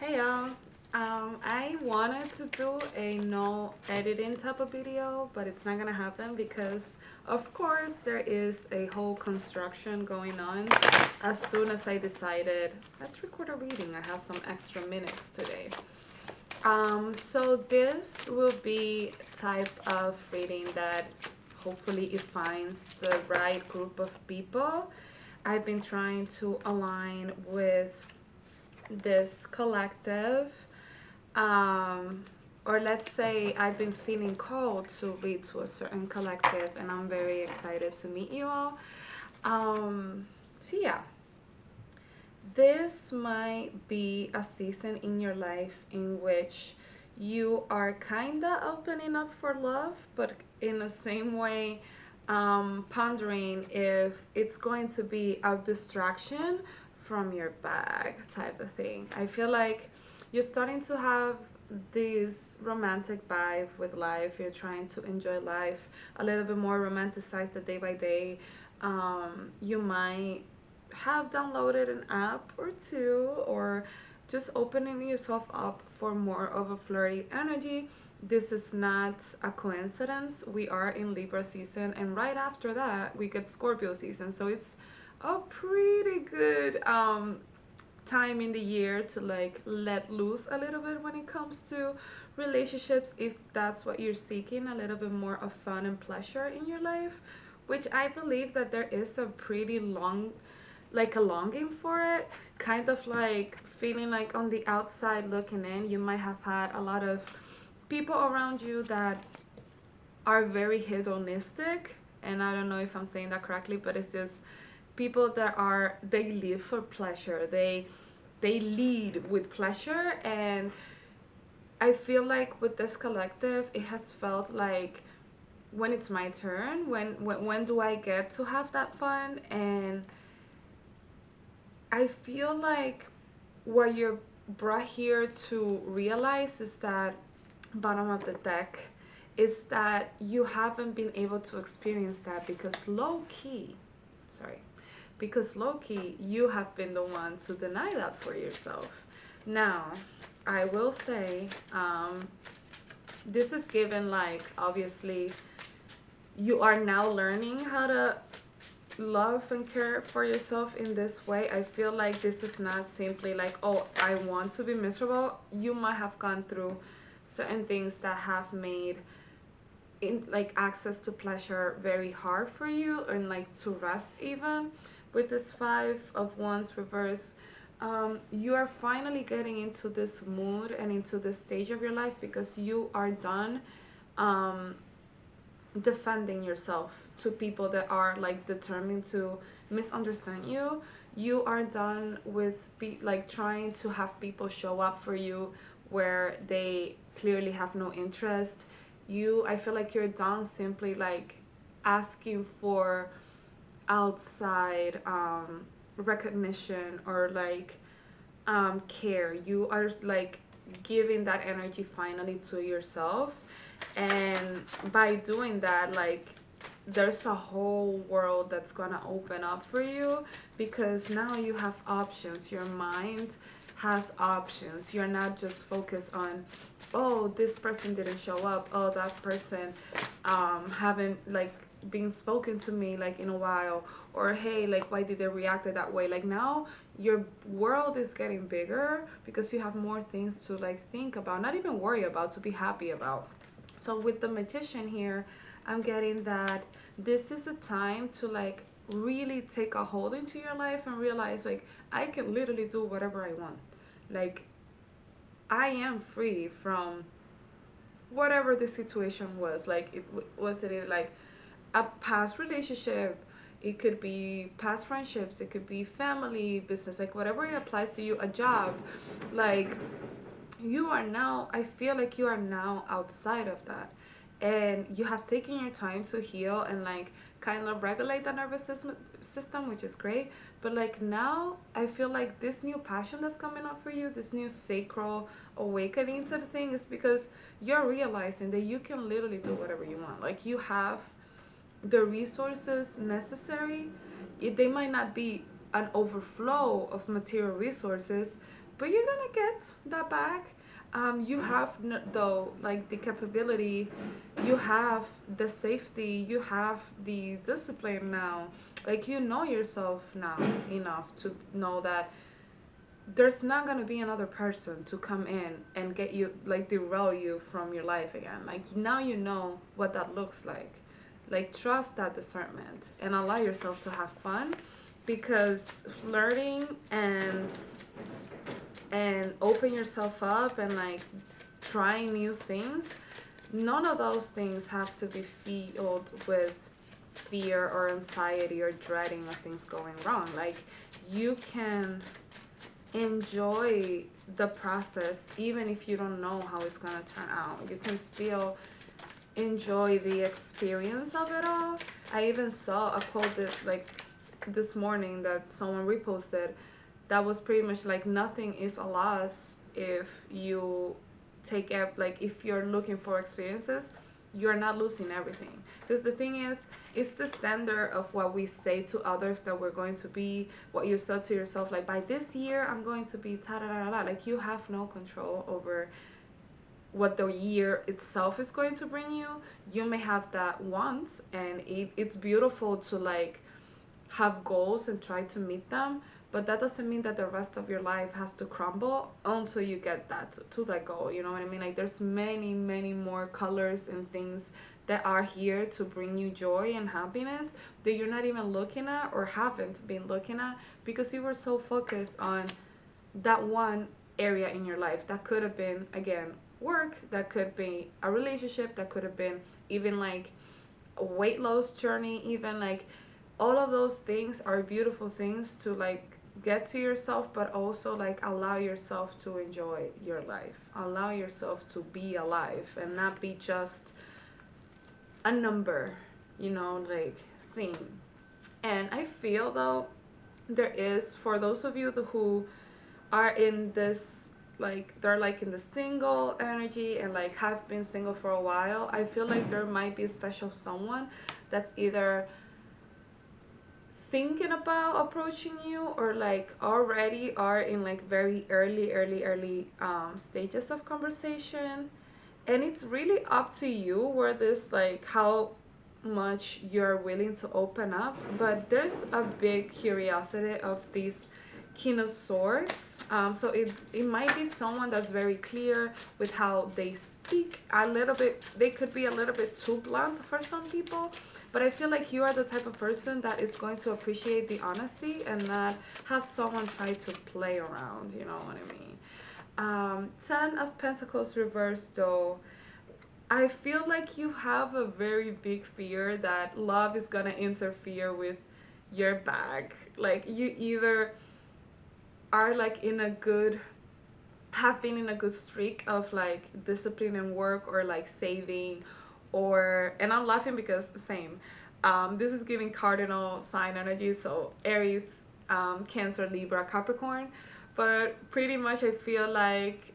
Hey y'all. I wanted to do a no editing type of video, but it's not gonna happen because, of course, there is a whole construction going on. As soon as I decided, let's record a reading, I have some extra minutes today. So this will be type of reading that hopefully it finds the right group of people. I've been trying to align with this collective, or let's say I've been feeling called to read to a certain collective, and I'm very excited to meet you all. So yeah, this might be a season in your life in which you are kinda opening up for love, but in the same way, pondering if it's going to be a distraction from your bag type of thing. I feel like you're starting to have this romantic vibe with life. You're trying to enjoy life a little bit more, romanticize the day by day. You might have downloaded an app or two, or just opening yourself up for more of a flirty energy. This is not a coincidence. We are in Libra season, and right after that, we get Scorpio season. So it's a pretty good time in the year to like let loose a little bit when it comes to relationships, if that's what you're seeking, a little bit more of fun and pleasure in your life, which I believe that there is a pretty long, like a longing for it, kind of like feeling like on the outside looking in, you might have had a lot of people around you that are very hedonistic, and I don't know if I'm saying that correctly, but it's just people that are, they live for pleasure, they lead with pleasure. And I feel like with this collective, it has felt like when it's my turn, when do I get to have that fun? And I feel like what you're brought here to realize is that, bottom of the deck, is that you haven't been able to experience that because low key you have been the one to deny that for yourself. Now, I will say, this is given like, obviously, you are now learning how to love and care for yourself in this way. I feel like this is not simply like, oh, I want to be miserable. You might have gone through certain things that have made in like access to pleasure very hard for you, and like to rest even. With this Five of Wands reverse, you are finally getting into this mood and into this stage of your life because you are done defending yourself to people that are like determined to misunderstand you. You are done with like trying to have people show up for you where they clearly have no interest. I feel like you're done simply like asking for outside recognition or like care. You are like giving that energy finally to yourself, and by doing that, like, there's a whole world that's gonna open up for you because now you have options. Your mind has options. You're not just focused on, oh, this person didn't show up, oh, that person haven't like been spoken to me like in a while, or hey, like, why did they react that way? Like, now your world is getting bigger because you have more things to like think about, not even worry about, to be happy about. So with the Magician here, I'm getting that this is a time to like really take a hold into your life and realize like, I can literally do whatever I want. Like, I am free from whatever the situation was. Like, was it like a past relationship, it could be past friendships, it could be family, business, like whatever it applies to you, a job. Like, you are now, I feel like you are now outside of that, and you have taken your time to heal and like kind of regulate the nervous system, which is great. But like, now I feel like this new passion that's coming up for you, this new sacral awakening to the thing, is because you're realizing that you can literally do whatever you want. Like, you have the resources necessary. They might not be an overflow of material resources, but you're gonna get that back. You have though like the capability, you have the safety, you have the discipline now. Like you know yourself now enough to know that there's not gonna be another person to come in and get you like derail you from your life again. Like now you know what that looks like. Like trust that discernment and allow yourself to have fun, because flirting and open yourself up and like trying new things, none of those things have to be filled with fear or anxiety or dreading of things going wrong. Like you can enjoy the process even if you don't know how it's gonna turn out. You can still enjoy the experience of it all. I even saw a quote that like this morning that someone reposted that was pretty much like nothing is a loss if you take like if you're looking for experiences, you're not losing everything. Because the thing is, it's the standard of what we say to others that we're going to be, what you said to yourself, like by this year I'm going to be ta da da da. Like you have no control over what the year itself is going to bring you. You may have that once, and it's beautiful to like have goals and try to meet them, but that doesn't mean that the rest of your life has to crumble until you get that to that goal. You know what I mean? Like there's many more colors and things that are here to bring you joy and happiness that you're not even looking at or haven't been looking at because you were so focused on that one area in your life. That could have been, again, work, that could be a relationship, that could have been even like a weight loss journey, even like all of those things are beautiful things to like get to yourself, but also like allow yourself to enjoy your life, allow yourself to be alive and not be just a number, you know, like thing. And I feel though there is, for those of you who are in this, like they're like in the single energy and like have been single for a while, I feel like there might be a special someone that's either thinking about approaching you or like already are in like very early stages of conversation. And it's really up to you where this like how much you're willing to open up, but there's a big curiosity of these King of Swords. So it might be someone that's very clear with how they speak. A little bit, they could be a little bit too blunt for some people, but I feel like you are the type of person that is going to appreciate the honesty and not have someone try to play around, you know what I mean? 10 of Pentacles reversed though. I feel like you have a very big fear that love is gonna interfere with your bag. Like you either are like in a good, have been in a good streak of like discipline and work or like saving, or, and I'm laughing because same, this is giving cardinal sign energy, so Aries, Cancer, Libra, Capricorn, but pretty much I feel like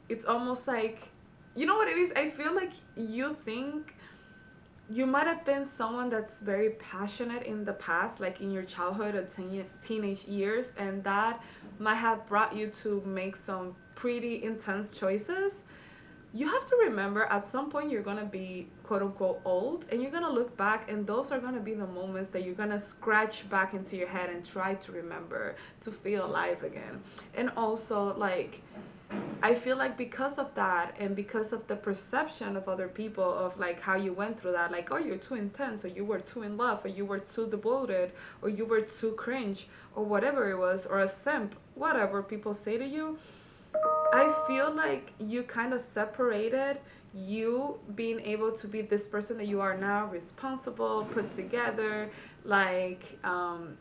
it's almost like, you know what it is, I feel like you think you might have been someone that's very passionate in the past, like in your childhood or teenage years, and that might have brought you to make some pretty intense choices. You have to remember at some point you're gonna be quote unquote old, and you're gonna look back, and those are gonna be the moments that you're gonna scratch back into your head and try to remember to feel alive again. And also like I feel like because of that and because of the perception of other people of like how you went through that, like, oh, you're too intense, or you were too in love, or you were too devoted, or you were too cringe, or whatever it was, or a simp, whatever people say to you, I feel like you kind of separated you being able to be this person that you are now, responsible, put together, like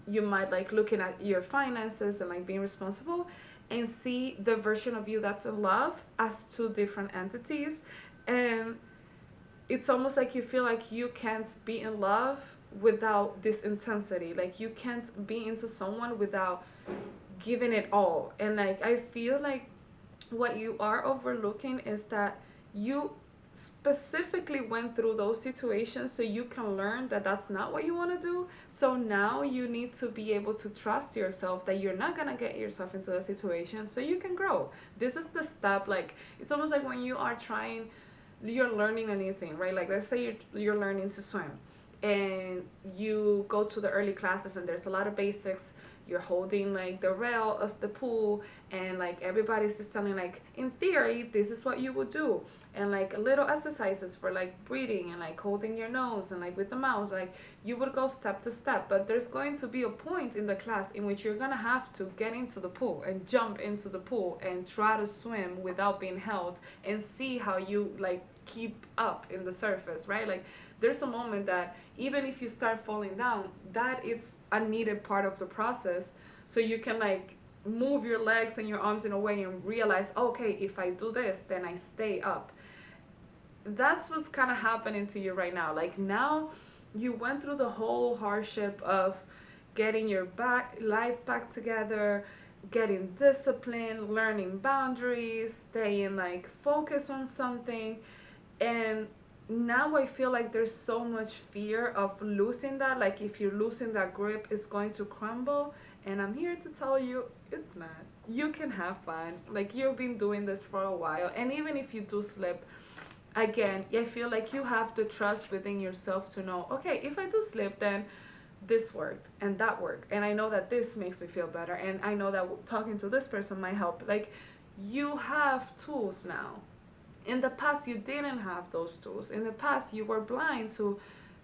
you might like looking at your finances and like being responsible, and see the version of you that's in love as two different entities. And it's almost like you feel like you can't be in love without this intensity, like you can't be into someone without giving it all. And like I feel like what you are overlooking is that you specifically went through those situations so you can learn that that's not what you want to do. So now you need to be able to trust yourself that you're not going to get yourself into the situation so you can grow. This is the step. Like, it's almost like when you are trying, you're learning a new thing, right? Like, let's say you're learning to swim and you go to the early classes and there's a lot of basics. You're holding like the rail of the pool and like everybody's just telling like, in theory this is what you would do, and like little exercises for like breathing and like holding your nose and like with the mouth, like you would go step to step. But there's going to be a point in the class in which you're gonna have to get into the pool and jump into the pool and try to swim without being held and see how you like keep up in the surface, right? Like, there's a moment that even if you start falling down, that it's a needed part of the process, so you can like move your legs and your arms in a way and realize, okay, if I do this, then I stay up. That's what's kind of happening to you right now. Like, now you went through the whole hardship of getting your life back together, getting discipline, learning boundaries, staying like focused on something, and now I feel like there's so much fear of losing that. Like, if you're losing that grip, it's going to crumble. And I'm here to tell you, it's not. You can have fun. Like, you've been doing this for a while. And even if you do slip, again, I feel like you have the trust within yourself to know, okay, if I do slip, then this worked and that worked. And I know that this makes me feel better. And I know that talking to this person might help. Like, you have tools now. In the past, you didn't have those tools. In the past, you were blind to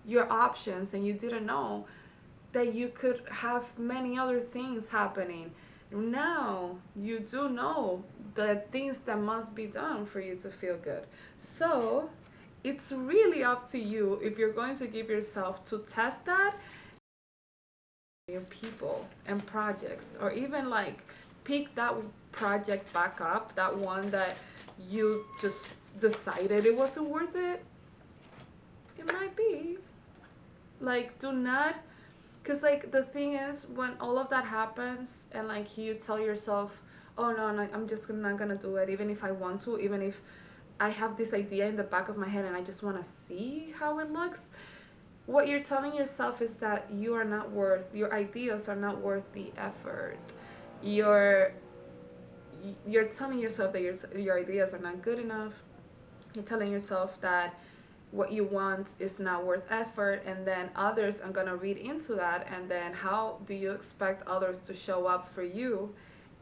your options and you didn't know that you could have many other things happening. Now, you do know the things that must be done for you to feel good. So, it's really up to you if you're going to give yourself to test that. Your people and projects, or even like pick that project back up, that one that you just decided it wasn't worth it. It might be. Like, do not, because like the thing is, when all of that happens and like you tell yourself, oh no, no, I'm just not gonna do it, even if I want to, even if I have this idea in the back of my head and I just want to see how it looks. What you're telling yourself is that you are not worth, your ideas are not worth the effort. You're telling yourself that your ideas are not good enough. You're telling yourself that what you want is not worth effort, and then others are going to read into that, and then how do you expect others to show up for you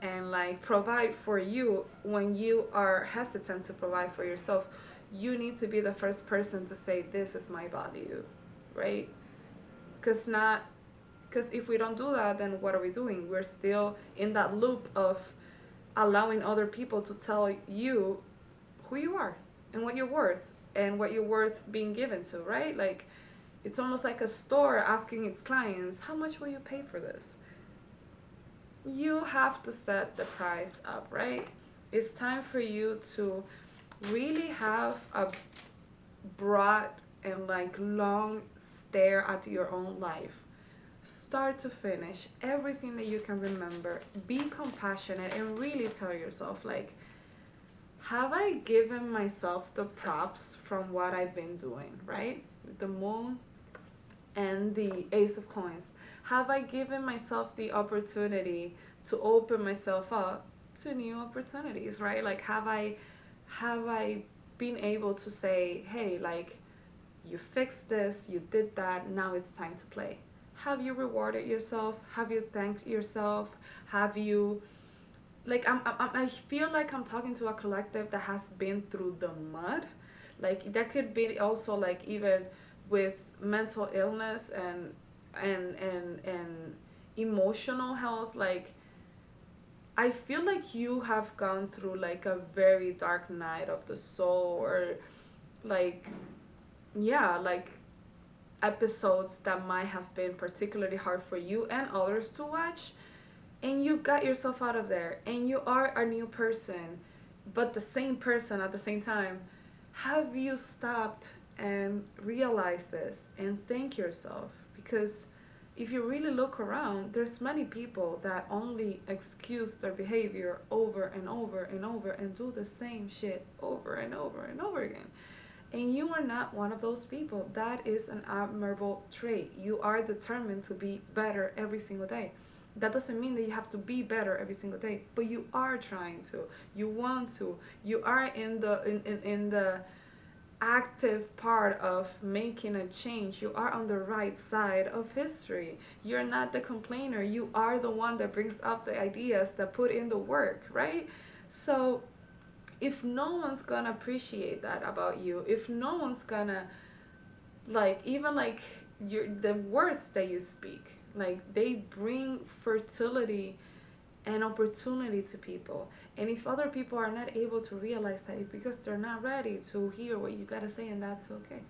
and like provide for you when you are hesitant to provide for yourself? You need to be the first person to say, this is my value, right? Because if we don't do that, then what are we doing? We're still in that loop of allowing other people to tell you who you are and what you're worth and what you're worth being given to, right? Like, it's almost like a store asking its clients, how much will you pay for this? You have to set the price up, right? It's time for you to really have a broad and like long stare at your own life, start to finish, everything that you can remember. Be compassionate and really tell yourself, like, have I given myself the props from what I've been doing, right? The moon and the ace of coins. Have I given myself the opportunity to open myself up to new opportunities, right? Like, have I been able to say, hey, like, you fixed this, you did that, now it's time to play? Have you rewarded yourself? Have you thanked yourself? Have you, like, I feel like I'm talking to a collective that has been through the mud. Like, that could be also like even with mental illness and emotional health. Like, I feel like you have gone through like a very dark night of the soul, or like, yeah, like episodes that might have been particularly hard for you and others to watch, and you got yourself out of there and you are a new person, but the same person at the same time. Have you stopped and realized this and thank yourself? Because if you really look around, there's many people that only excuse their behavior over and over and over and do the same shit over and over and over again. And you are not one of those people. That is an admirable trait. You are determined to be better every single day. That doesn't mean that you have to be better every single day, but you are trying to. You want to. You are in the active part of making a change. You are on the right side of history. You're not the complainer. You are the one that brings up the ideas, that put in the work, right? So if no one's gonna appreciate that about you, if no one's gonna, like, even like the words that you speak, like, they bring fertility and opportunity to people. And if other people are not able to realize that, it's because they're not ready to hear what you gotta say, and that's okay,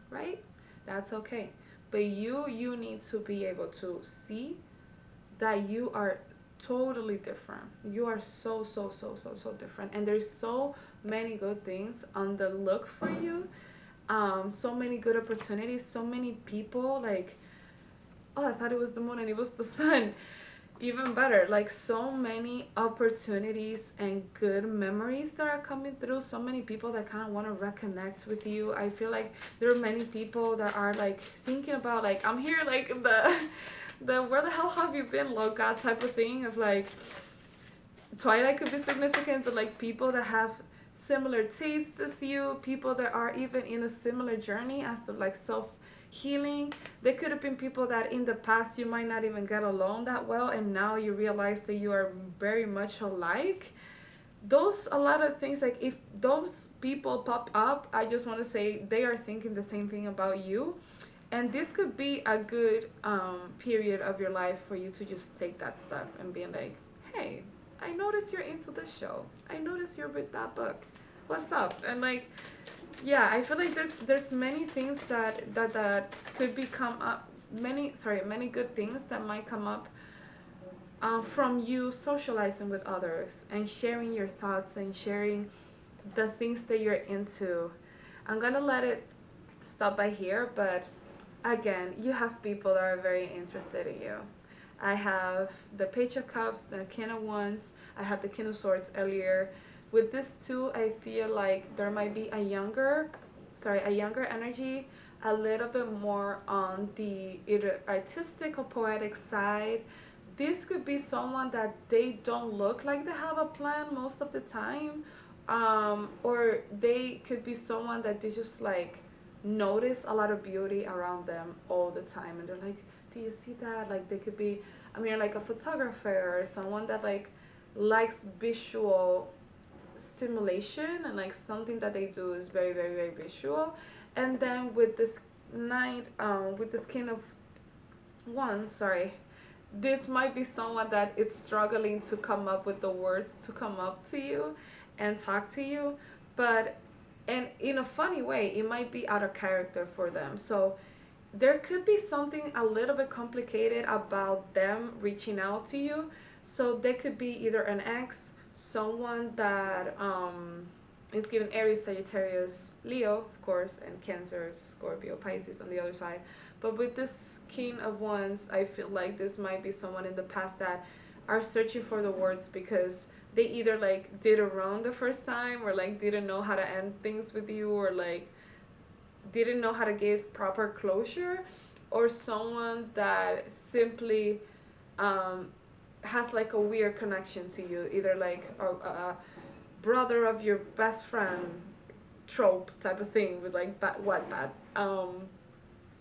right? That's okay. But you need to be able to see that you are totally different. You are so different, and there's so many good things on the look for you. So many good opportunities, so many people, like, oh, I thought it was the moon and it was the sun. Even better, like, so many opportunities and good memories that are coming through. So many people that kind of want to reconnect with you. I feel like there are many people that are like thinking about, like, I'm here, like, the where the hell have you been, Loca, type of thing, of like, Twilight could be significant, but like people that have similar tastes as you, people that are even in a similar journey as to like self healing. There could have been people that in the past you might not even get along that well, and now you realize that you are very much alike. Those, a lot of things, like, if those people pop up, I just want to say they are thinking the same thing about you. And this could be a good period of your life for you to just take that step and be like, hey, I noticed you're into this show, I noticed you're with that book, what's up? And like, yeah, I feel like there's many things that could become up, many good things that might come up from you socializing with others and sharing your thoughts and sharing the things that you're into. I'm gonna let it stop by here, but again, you have people that are very interested in you. I have the Page of Cups, the King of Wands, I had the King of Swords earlier. With this two, I feel like there might be a younger energy, a little bit more on the either artistic or poetic side. This could be someone that they don't look like they have a plan most of the time, or they could be someone that they just like notice a lot of beauty around them all the time, and they're like, do you see that? Like, they could be, I mean, like a photographer or someone that like likes visual stimulation, and like something that they do is very visual. And then with this knight, with this King of Wands, sorry, this might be someone that it's struggling to come up with the words to come up to you and talk to you, but, and in a funny way, it might be out of character for them. So there could be something a little bit complicated about them reaching out to you. So they could be either an ex, someone that is given Aries, Sagittarius, Leo, of course, and Cancer, Scorpio, Pisces on the other side. But with this King of Wands, I feel like this might be someone in the past that are searching for the words because they either like did it wrong the first time, or like didn't know how to end things with you, or like didn't know how to give proper closure, or someone that simply has like a weird connection to you, either like a brother of your best friend trope type of thing with like bad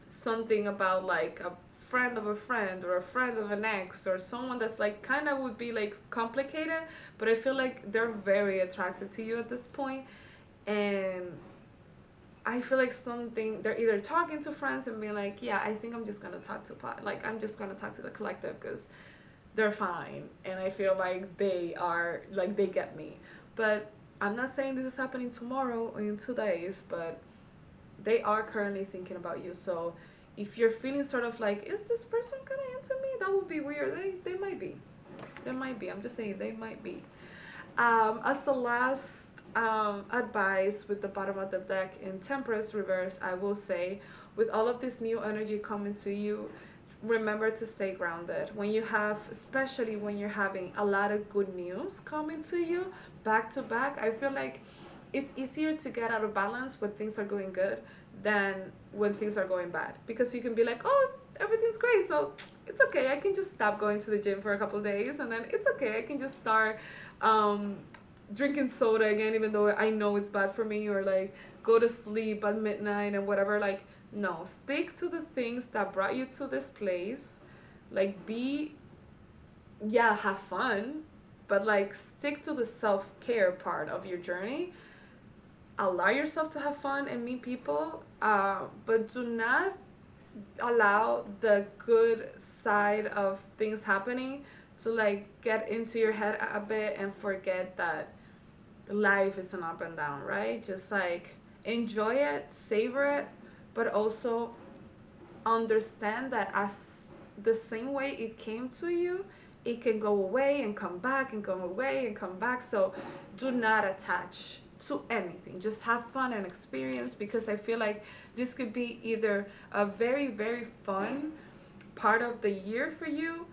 something about like a friend of a friend or a friend of an ex, or someone that's like kind of would be like complicated, but I feel like they're very attracted to you at this point. And I feel like something, they're either talking to friends and being like, yeah, I think I'm just gonna talk to like I'm just gonna talk to the collective because they're fine, and I feel like they are, like, they get me. But I'm not saying this is happening tomorrow or in 2 days, but they are currently thinking about you. So if you're feeling sort of like, is this person gonna answer me? That would be weird. They might be. They might be. I'm just saying they might be. As the last advice with the bottom of the deck in Temperance reverse, I will say, with all of this new energy coming to you, remember to stay grounded. When you have, especially when you're having a lot of good news coming to you back to back, I feel like it's easier to get out of balance when things are going good than when things are going bad, because you can be like, oh, everything's great, so it's okay, I can just stop going to the gym for a couple of days, and then it's okay, I can just start um, drinking soda again, even though I know it's bad for me, or like go to sleep at midnight and whatever. Like, no, stick to the things that brought you to this place. Like, yeah, have fun, but like stick to the self-care part of your journey. Allow yourself to have fun and meet people, but do not allow the good side of things happening to like get into your head a bit and forget that life is an up and down, right? Just like enjoy it, savor it, but also understand that as the same way it came to you, it can go away and come back and go away and come back. So do not attach to anything. Just have fun and experience, because I feel like this could be either a very, very fun part of the year for you,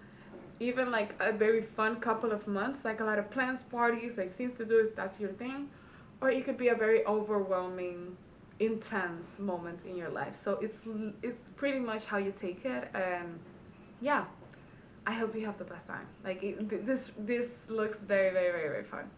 even like a very fun couple of months, like a lot of plans, parties, like things to do if that's your thing, or it could be a very overwhelming, intense moment in your life. So it's pretty much how you take it. And yeah, I hope you have the best time. Like this looks very, very, very, very fun.